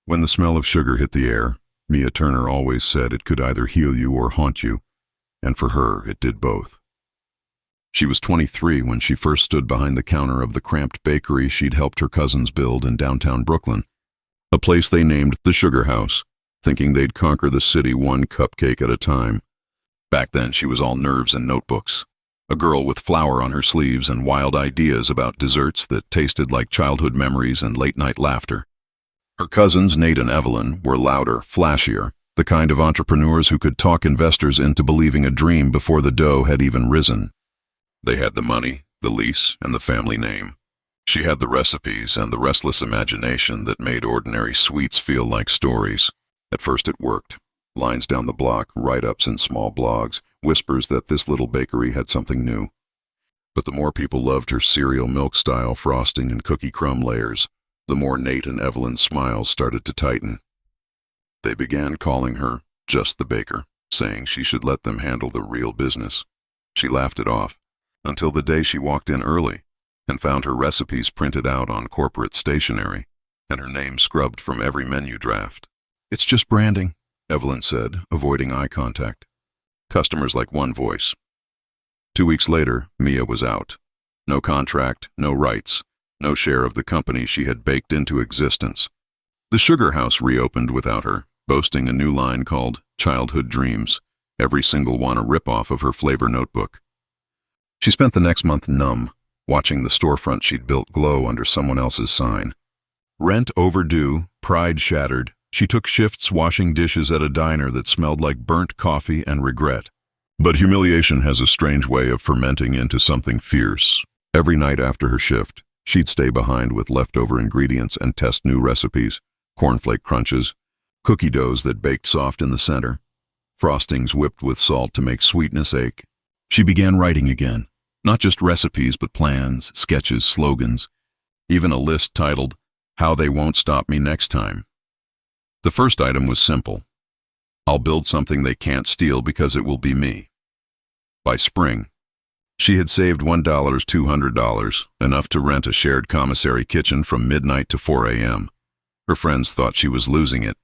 When the smell of sugar hit the air, Mia Turner always said it could either heal you or haunt you, and for her, it did both. She was 23 when she first stood behind the counter of the cramped bakery she'd helped her cousins build in downtown Brooklyn, a place they named the Sugar House, thinking they'd conquer the city one cupcake at a time. Back then, she was all nerves and notebooks, a girl with flour on her sleeves and wild ideas about desserts that tasted like childhood memories and late-night laughter. Her cousins, Nate and Evelyn, were louder, flashier, the kind of entrepreneurs who could talk investors into believing a dream before the dough had even risen. They had the money, the lease, and the family name. She had the recipes and the restless imagination that made ordinary sweets feel like stories. At first it worked. Lines down the block, write-ups in small blogs, whispers that this little bakery had something new. But the more people loved her cereal milk-style frosting and cookie crumb layers, the more Nate and Evelyn's smiles started to tighten. They began calling her just the baker, saying she should let them handle the real business. She laughed it off, until the day she walked in early and found her recipes printed out on corporate stationery and her name scrubbed from every menu draft. "It's just branding," Evelyn said, avoiding eye contact. Customers like one voice. 2 weeks later, Mia was out. No contract, no rights, no share of the company she had baked into existence. The Sugar House reopened without her, boasting a new line called Childhood Dreams, every single one a rip-off of her flavor notebook. She spent the next month numb, watching the storefront she'd built glow under someone else's sign. Rent overdue, pride shattered, she took shifts washing dishes at a diner that smelled like burnt coffee and regret. But humiliation has a strange way of fermenting into something fierce. Every night after her shift, she'd stay behind with leftover ingredients and test new recipes, cornflake crunches, cookie doughs that baked soft in the center, frostings whipped with salt to make sweetness ache. She began writing again, not just recipes but plans, sketches, slogans, even a list titled, "How They Won't Stop Me Next Time." The first item was simple. "I'll build something they can't steal because it will be me." By spring, she had saved $1 $200, enough to rent a shared commissary kitchen from midnight to 4 a.m. Her friends thought she was losing it,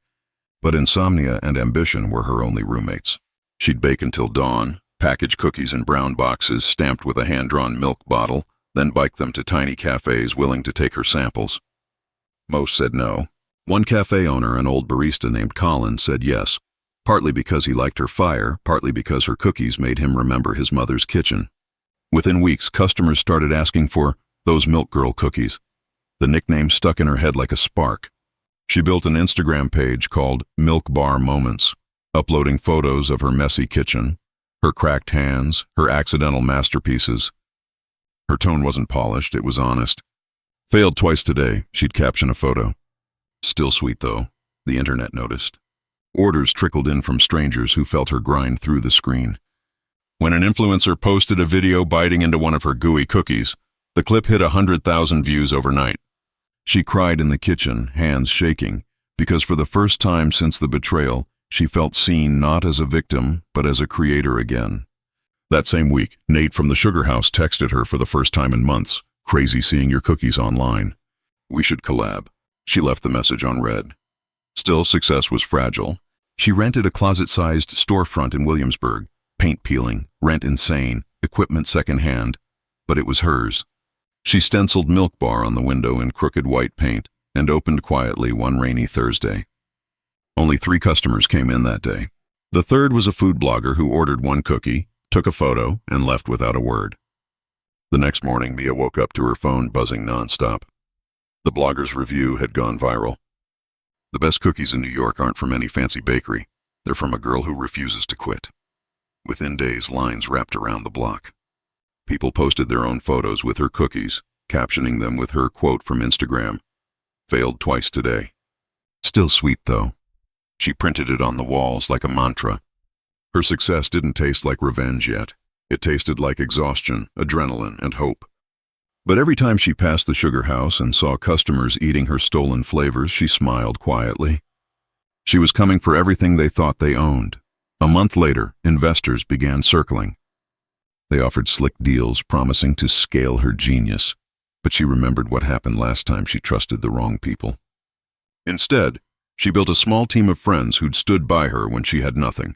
but insomnia and ambition were her only roommates. She'd bake until dawn, package cookies in brown boxes stamped with a hand-drawn milk bottle, then bike them to tiny cafes willing to take her samples. Most said no. One cafe owner, an old barista named Colin, said yes, partly because he liked her fire, partly because her cookies made him remember his mother's kitchen. Within weeks, customers started asking for those Milk Girl cookies. The nickname stuck in her head like a spark. She built an Instagram page called Milk Bar Moments, uploading photos of her messy kitchen, her cracked hands, her accidental masterpieces. Her tone wasn't polished, it was honest. "Failed twice today," she'd caption a photo. Still sweet, though, the internet noticed. Orders trickled in from strangers who felt her grind through the screen. When an influencer posted a video biting into one of her gooey cookies, the clip hit 100,000 views overnight. She cried in the kitchen, hands shaking, because for the first time since the betrayal, she felt seen not as a victim, but as a creator again. That same week, Nate from the Sugar House texted her for the first time in months. "Crazy seeing your cookies online. We should collab." She left the message unread. Still, success was fragile. She rented a closet-sized storefront in Williamsburg, paint peeling, rent insane, equipment secondhand, but it was hers. She stenciled Milk Bar on the window in crooked white paint and opened quietly one rainy Thursday. Only 3 customers came in that day. The third was a food blogger who ordered one cookie, took a photo, and left without a word. The next morning, Mia woke up to her phone buzzing nonstop. The blogger's review had gone viral. "The best cookies in New York aren't from any fancy bakery. They're from a girl who refuses to quit." Within days, lines wrapped around the block. People posted their own photos with her cookies, captioning them with her quote from Instagram, "Failed twice today." Still sweet, though. She printed it on the walls like a mantra. Her success didn't taste like revenge yet. It tasted like exhaustion, adrenaline, and hope. But every time she passed the Sugar House and saw customers eating her stolen flavors, she smiled quietly. She was coming for everything they thought they owned. A month later, investors began circling. They offered slick deals, promising to scale her genius, but she remembered what happened last time she trusted the wrong people. Instead, She built a small team of friends who'd stood by her when she had nothing.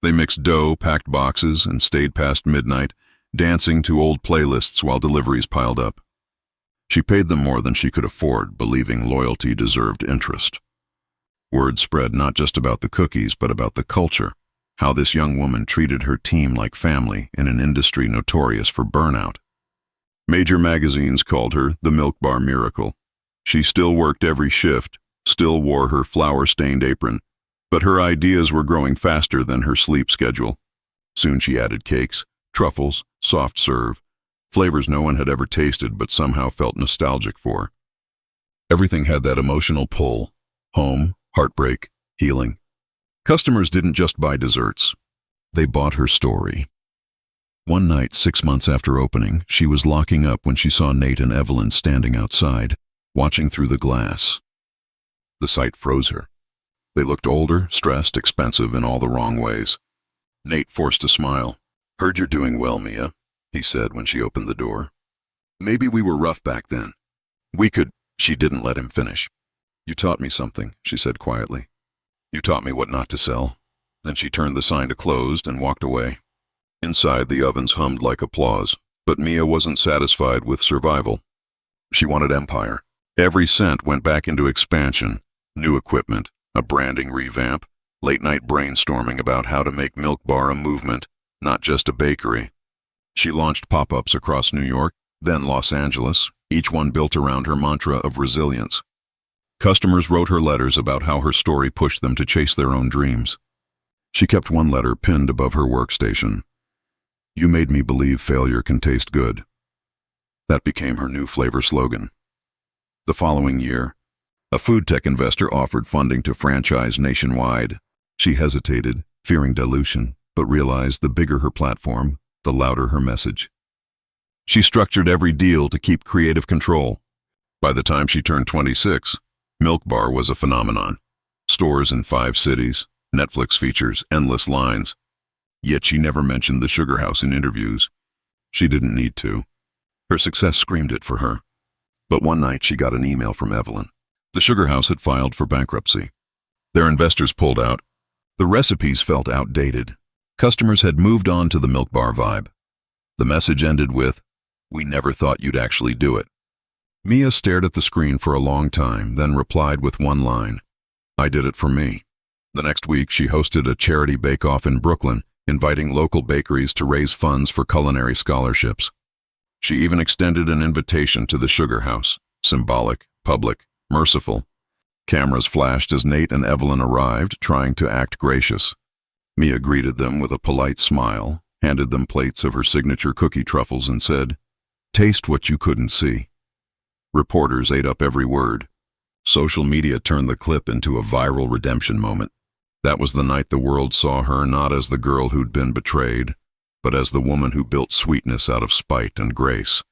They mixed dough, packed boxes, and stayed past midnight, dancing to old playlists while deliveries piled up. She paid them more than she could afford, believing loyalty deserved interest. Word spread not just about the cookies, but about the culture, how this young woman treated her team like family in an industry notorious for burnout. Major magazines called her the Milk Bar Miracle. She still worked every shift, still wore her flour-stained apron, but her ideas were growing faster than her sleep schedule. Soon she added cakes, truffles, soft serve, flavors no one had ever tasted but somehow felt nostalgic for. Everything had that emotional pull: home, heartbreak, healing. Customers didn't just buy desserts. They bought her story. One night, 6 months after opening, she was locking up when she saw Nate and Evelyn standing outside, watching through the glass. The sight froze her. They looked older, stressed, expensive in all the wrong ways. Nate forced a smile. "Heard you're doing well, Mia," he said when she opened the door. "Maybe we were rough back then. We could—" She didn't let him finish. "You taught me something," she said quietly. "You taught me what not to sell." Then she turned the sign to closed and walked away. Inside, the ovens hummed like applause, but Mia wasn't satisfied with survival. She wanted empire. Every cent went back into expansion, new equipment, a branding revamp, late-night brainstorming about how to make Milk Bar a movement, not just a bakery. She launched pop-ups across New York, then Los Angeles, each one built around her mantra of resilience. Customers wrote her letters about how her story pushed them to chase their own dreams. She kept one letter pinned above her workstation. "You made me believe failure can taste good." That became her new flavor slogan. The following year, a food tech investor offered funding to franchise nationwide. She hesitated, fearing dilution, but realized the bigger her platform, the louder her message. She structured every deal to keep creative control. By the time she turned 26, Milk Bar was a phenomenon. Stores in 5 cities, Netflix features, endless lines. Yet she never mentioned the Sugar House in interviews. She didn't need to. Her success screamed it for her. But one night she got an email from Evelyn. The Sugar House had filed for bankruptcy. Their investors pulled out. The recipes felt outdated. Customers had moved on to the Milk Bar vibe. The message ended with, "We never thought you'd actually do it." Mia stared at the screen for a long time, then replied with one line, "I did it for me." The next week, she hosted a charity bake-off in Brooklyn, inviting local bakeries to raise funds for culinary scholarships. She even extended an invitation to the Sugar House, symbolic, public, merciful. Cameras flashed as Nate and Evelyn arrived, trying to act gracious. Mia greeted them with a polite smile, handed them plates of her signature cookie truffles and said, "Taste what you couldn't see." Reporters ate up every word. Social media turned the clip into a viral redemption moment. That was the night the world saw her not as the girl who'd been betrayed, but as the woman who built sweetness out of spite and grace.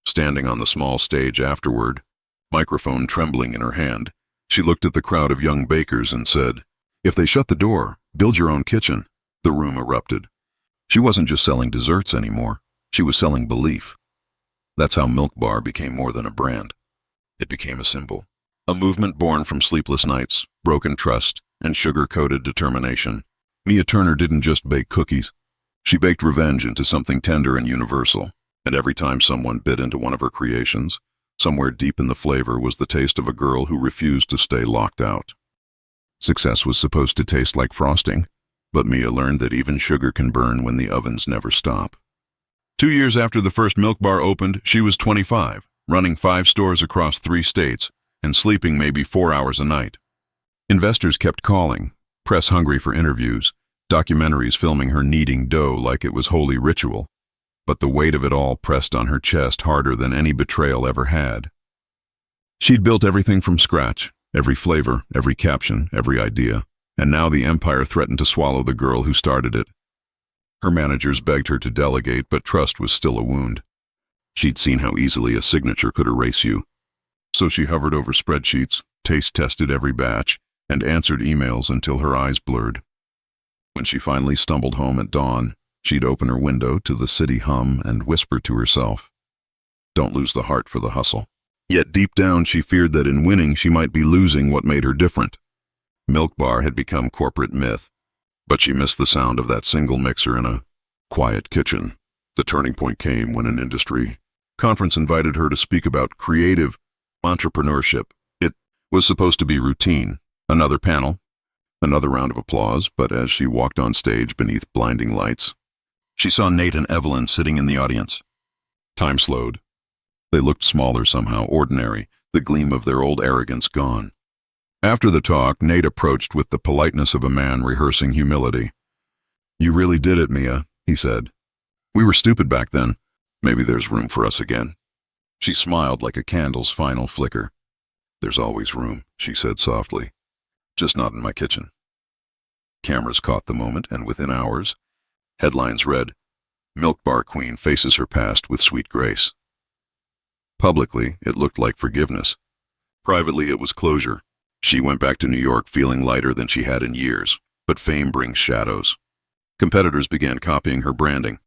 Standing on the small stage afterward, microphone trembling in her hand, she looked at the crowd of young bakers and said, "If they shut the door, build your own kitchen." The room erupted. She wasn't just selling desserts anymore. She was selling belief. That's how Milk Bar became more than a brand. It became a symbol. A movement born from sleepless nights, broken trust, and sugar-coated determination. Mia Turner didn't just bake cookies. She baked revenge into something tender and universal, and every time someone bit into one of her creations, somewhere deep in the flavor was the taste of a girl who refused to stay locked out. Success was supposed to taste like frosting, but Mia learned that even sugar can burn when the ovens never stop. 2 years after the first Milk Bar opened, she was 25, running 5 stores across 3 states, and sleeping maybe 4 hours a night. Investors kept calling, press hungry for interviews, documentaries filming her kneading dough like it was holy ritual. But the weight of it all pressed on her chest harder than any betrayal ever had. She'd built everything from scratch, every flavor, every caption, every idea, and now the empire threatened to swallow the girl who started it. Her managers begged her to delegate, but trust was still a wound. She'd seen how easily a signature could erase you. So she hovered over spreadsheets, taste-tested every batch, and answered emails until her eyes blurred. When she finally stumbled home at dawn, she'd open her window to the city hum and whisper to herself, "Don't lose the heart for the hustle." Yet deep down she feared that in winning she might be losing what made her different. Milk Bar had become corporate myth, but she missed the sound of that single mixer in a quiet kitchen. The turning point came when an industry conference invited her to speak about creative entrepreneurship. It was supposed to be routine. Another panel, another round of applause, but as she walked on stage beneath blinding lights, she saw Nate and Evelyn sitting in the audience. Time slowed. They looked smaller somehow, ordinary, the gleam of their old arrogance gone. After the talk, Nate approached with the politeness of a man rehearsing humility. "You really did it, Mia," he said. "We were stupid back then. Maybe there's room for us again." She smiled like a candle's final flicker. "There's always room," she said softly. "Just not in my kitchen." Cameras caught the moment, and within hours, headlines read, "Milk Bar Queen faces her past with sweet grace." Publicly, it looked like forgiveness. Privately, it was closure. She went back to New York feeling lighter than she had in years, but fame brings shadows. Competitors began copying her branding.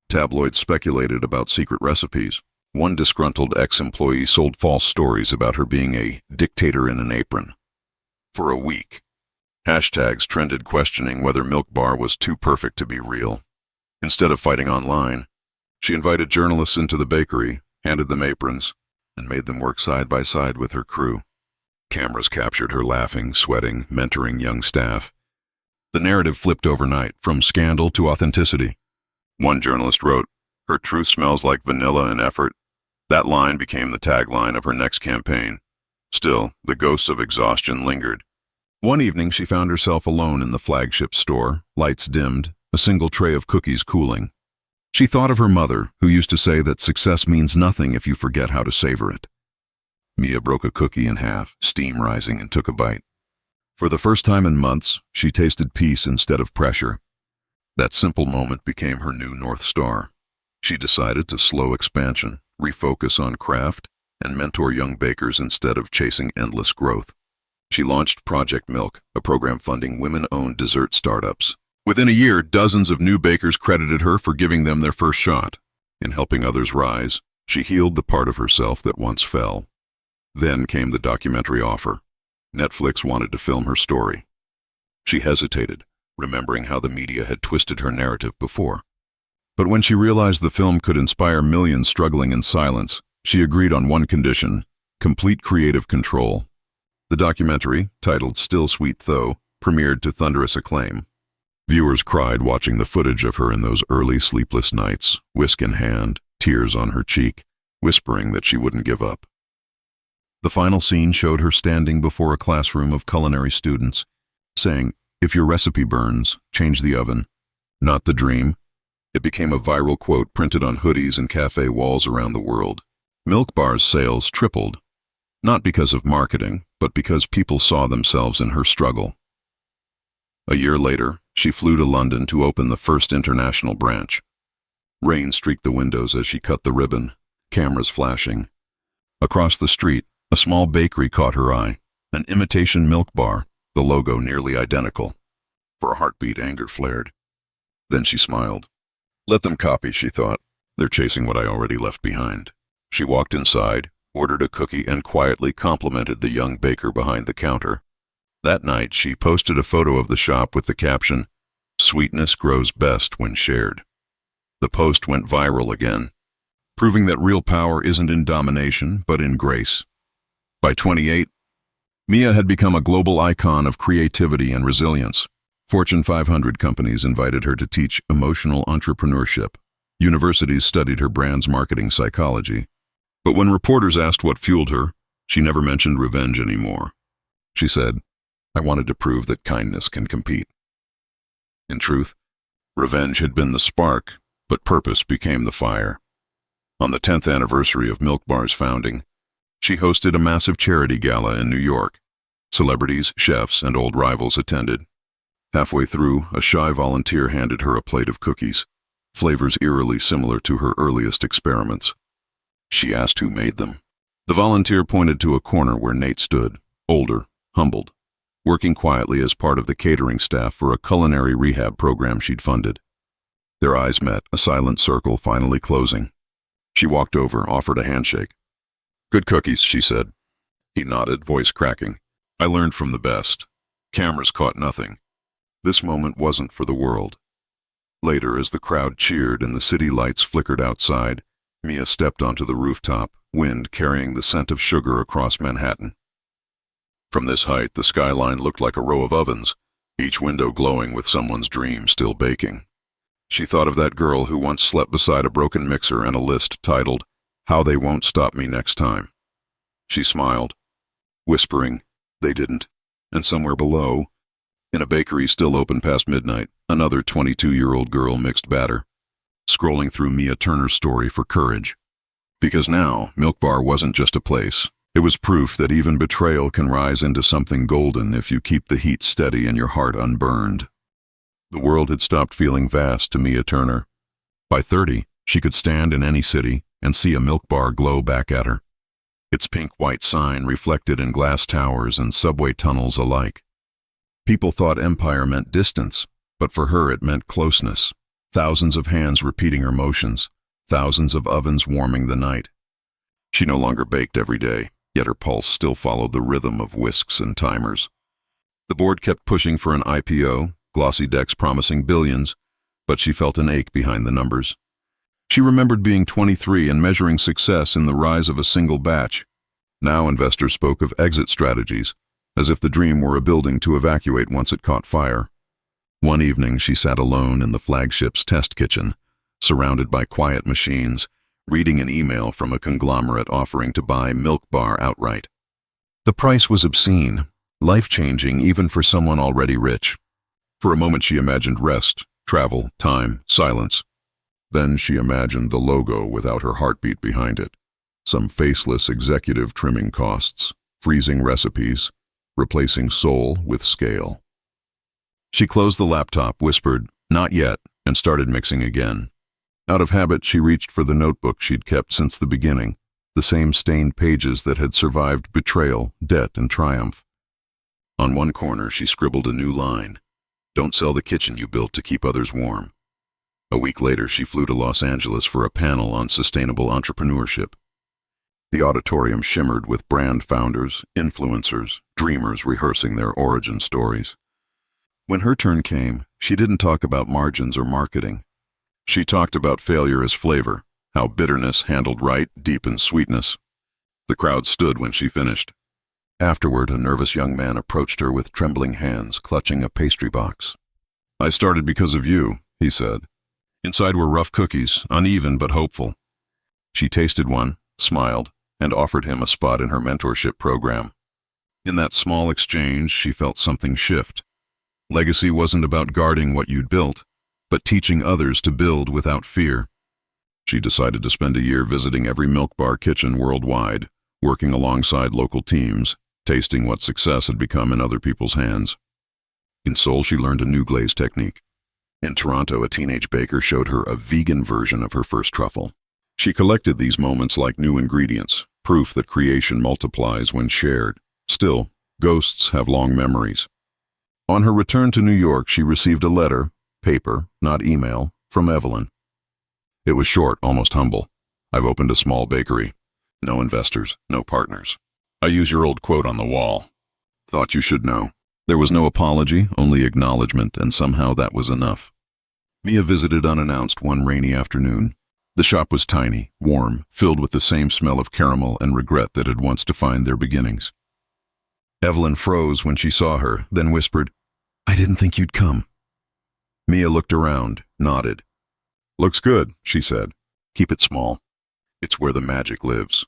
Tabloids speculated about secret recipes. One disgruntled ex-employee sold false stories about her being a dictator in an apron. For a week, hashtags trended questioning whether Milk Bar was too perfect to be real. Instead of fighting online, she invited journalists into the bakery, handed them aprons, and made them work side by side with her crew. Cameras captured her laughing, sweating, mentoring young staff. The narrative flipped overnight, from scandal to authenticity. One journalist wrote, "Her truth smells like vanilla and effort." That line became the tagline of her next campaign. Still, the ghosts of exhaustion lingered. One evening, she found herself alone in the flagship store, lights dimmed, a single tray of cookies cooling. She thought of her mother, who used to say that success means nothing if you forget how to savor it. Mia broke a cookie in half, steam rising, and took a bite. For the first time in months, she tasted peace instead of pressure. That simple moment became her new North Star. She decided to slow expansion, refocus on craft, and mentor young bakers instead of chasing endless growth. She launched Project Milk, a program funding women-owned dessert startups. Within a year, dozens of new bakers credited her for giving them their first shot. In helping others rise, she healed the part of herself that once fell. Then came the documentary offer. Netflix wanted to film her story. She hesitated, remembering how the media had twisted her narrative before. But when she realized the film could inspire millions struggling in silence, she agreed on one condition: complete creative control. The documentary, titled Still Sweet Though, premiered to thunderous acclaim. Viewers cried watching the footage of her in those early sleepless nights, whisk in hand, tears on her cheek, whispering that she wouldn't give up. The final scene showed her standing before a classroom of culinary students, saying, "If your recipe burns, change the oven." Not the dream. It became a viral quote printed on hoodies and cafe walls around the world. Milk Bar's sales tripled, not because of marketing, but because people saw themselves in her struggle. A year later, she flew to London to open the first international branch. Rain streaked the windows as she cut the ribbon, cameras flashing. Across the street, a small bakery caught her eye, an imitation Milk Bar, the logo nearly identical. For a heartbeat, anger flared. Then she smiled. Let them copy, she thought. They're chasing what I already left behind. She walked inside, ordered a cookie, and quietly complimented the young baker behind the counter. That night, she posted a photo of the shop with the caption, "Sweetness grows best when shared." The post went viral again, proving that real power isn't in domination, but in grace. By 28, Mia had become a global icon of creativity and resilience. Fortune 500 companies invited her to teach emotional entrepreneurship. Universities studied her brand's marketing psychology. But when reporters asked what fueled her, she never mentioned revenge anymore. She said, "I wanted to prove that kindness can compete." In truth, revenge had been the spark, but purpose became the fire. On the 10th anniversary of Milk Bar's founding, she hosted a massive charity gala in New York. Celebrities, chefs, and old rivals attended. Halfway through, a shy volunteer handed her a plate of cookies, flavors eerily similar to her earliest experiments. She asked who made them. The volunteer pointed to a corner where Nate stood, older, humbled, working quietly as part of the catering staff for a culinary rehab program she'd funded. Their eyes met, a silent circle finally closing. She walked over, offered a handshake. "Good cookies," she said. He nodded, voice cracking. "I learned from the best." Cameras caught nothing. This moment wasn't for the world. Later, as the crowd cheered and the city lights flickered outside, Mia stepped onto the rooftop, wind carrying the scent of sugar across Manhattan. From this height, the skyline looked like a row of ovens, each window glowing with someone's dream still baking. She thought of that girl who once slept beside a broken mixer and a list titled, "How They Won't Stop Me Next Time." She smiled, whispering, "They didn't." And somewhere below, in a bakery still open past midnight, another 22-year-old girl mixed batter, scrolling through Mia Turner's story for courage. Because now, Milk Bar wasn't just a place. It was proof that even betrayal can rise into something golden if you keep the heat steady and your heart unburned. The world had stopped feeling vast to Mia Turner. By 30, she could stand in any city and see a Milk Bar glow back at her, its pink-white sign reflected in glass towers and subway tunnels alike. People thought empire meant distance, but for her it meant closeness. Thousands of hands repeating her motions, thousands of ovens warming the night. She no longer baked every day, yet her pulse still followed the rhythm of whisks and timers. The board kept pushing for an IPO, glossy decks promising billions, but she felt an ache behind the numbers. She remembered being 23 and measuring success in the rise of a single batch. Now investors spoke of exit strategies, as if the dream were a building to evacuate once it caught fire. One evening she sat alone in the flagship's test kitchen, surrounded by quiet machines, reading an email from a conglomerate offering to buy Milk Bar outright. The price was obscene, life-changing even for someone already rich. For a moment she imagined rest, travel, time, silence. Then she imagined the logo without her heartbeat behind it. Some faceless executive trimming costs, freezing recipes, replacing soul with scale. She closed the laptop, whispered, "Not yet," and started mixing again. Out of habit, she reached for the notebook she'd kept since the beginning, the same stained pages that had survived betrayal, debt, and triumph. On one corner, she scribbled a new line, "Don't sell the kitchen you built to keep others warm." A week later, she flew to Los Angeles for a panel on sustainable entrepreneurship. The auditorium shimmered with brand founders, influencers, dreamers rehearsing their origin stories. When her turn came, she didn't talk about margins or marketing. She talked about failure as flavor, how bitterness handled right deepens sweetness. The crowd stood when she finished. Afterward, a nervous young man approached her with trembling hands, clutching a pastry box. "I started because of you," he said. Inside were rough cookies, uneven but hopeful. She tasted one, smiled, and offered him a spot in her mentorship program. In that small exchange, she felt something shift. Legacy wasn't about guarding what you'd built, but teaching others to build without fear. She decided to spend a year visiting every Milk Bar kitchen worldwide, working alongside local teams, tasting what success had become in other people's hands. In Seoul, she learned a new glaze technique. In Toronto, a teenage baker showed her a vegan version of her first truffle. She collected these moments like new ingredients, proof that creation multiplies when shared. Still, ghosts have long memories. On her return to New York, she received a letter, paper, not email, from Evelyn. It was short, almost humble. "I've opened a small bakery. No investors, no partners. I use your old quote on the wall. Thought you should know." There was no apology, only acknowledgement, and somehow that was enough. Mia visited unannounced one rainy afternoon. The shop was tiny, warm, filled with the same smell of caramel and regret that had once defined their beginnings. Evelyn froze when she saw her, then whispered, "I didn't think you'd come." Mia looked around, nodded. "Looks good," she said. "Keep it small. It's where the magic lives."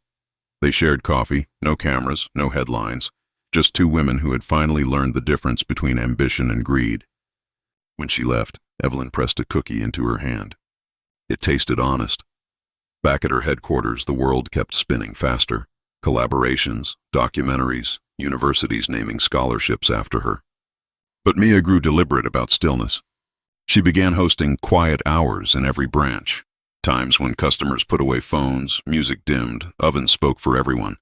They shared coffee, no cameras, no headlines, just two women who had finally learned the difference between ambition and greed. When she left, Evelyn pressed a cookie into her hand. It tasted honest. Back at her headquarters, the world kept spinning faster. Collaborations, documentaries, universities naming scholarships after her. But Mia grew deliberate about stillness. She began hosting quiet hours in every branch, times when customers put away phones, music dimmed, ovens spoke for everyone.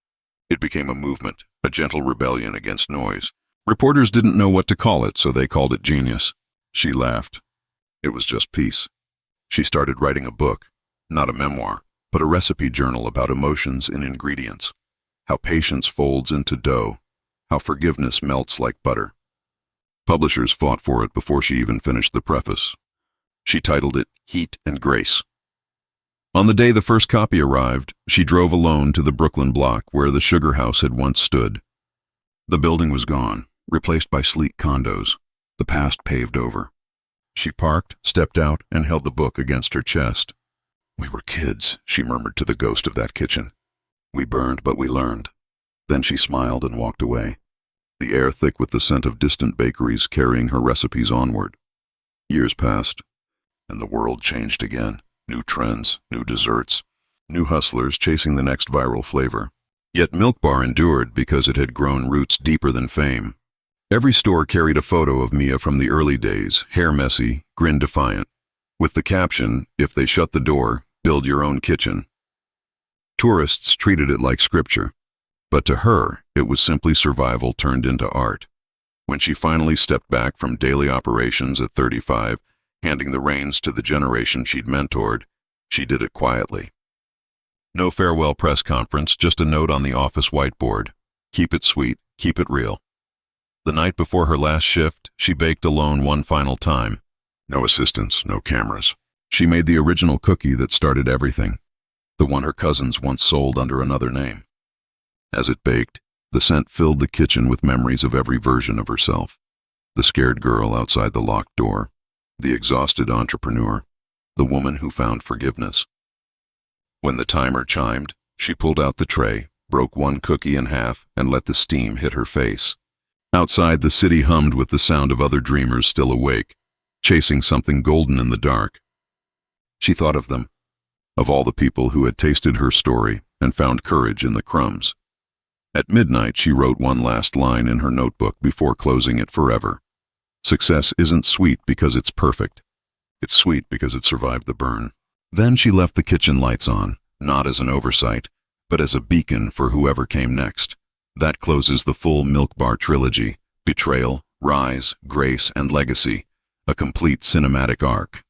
It became a movement, a gentle rebellion against noise. Reporters didn't know what to call it, so they called it genius. She laughed. It was just peace. She started writing a book, not a memoir, but a recipe journal about emotions in ingredients, how patience folds into dough, how forgiveness melts like butter. Publishers fought for it before she even finished the preface. She titled it Heat and Grace. On the day the first copy arrived, she drove alone to the Brooklyn block where the Sugar House had once stood. The building was gone, replaced by sleek condos, the past paved over. She parked, stepped out, and held the book against her chest. "We were kids," she murmured to the ghost of that kitchen. "We burned, but we learned." Then she smiled and walked away, the air thick with the scent of distant bakeries carrying her recipes onward. Years passed, and the world changed again. New trends, new desserts, new hustlers chasing the next viral flavor. Yet Milk Bar endured because it had grown roots deeper than fame. Every store carried a photo of Mia from the early days, hair messy, grin defiant, with the caption, "If they shut the door, build your own kitchen." Tourists treated it like scripture, but to her, it was simply survival turned into art. When she finally stepped back from daily operations at 35, handing the reins to the generation she'd mentored, she did it quietly. No farewell press conference, just a note on the office whiteboard. Keep it sweet, keep it real. The night before her last shift, she baked alone one final time. No assistants, no cameras. She made the original cookie that started everything, the one her cousins once sold under another name. As it baked, the scent filled the kitchen with memories of every version of herself. The scared girl outside the locked door, the exhausted entrepreneur, the woman who found forgiveness. When the timer chimed, she pulled out the tray, broke one cookie in half, and let the steam hit her face. Outside, the city hummed with the sound of other dreamers still awake, chasing something golden in the dark. She thought of them, of all the people who had tasted her story and found courage in the crumbs. At midnight, she wrote one last line in her notebook before closing it forever. Success isn't sweet because it's perfect. It's sweet because it survived the burn. Then she left the kitchen lights on, not as an oversight, but as a beacon for whoever came next. That closes the full Milk Bar trilogy: Betrayal, Rise, Grace, and Legacy, a complete cinematic arc.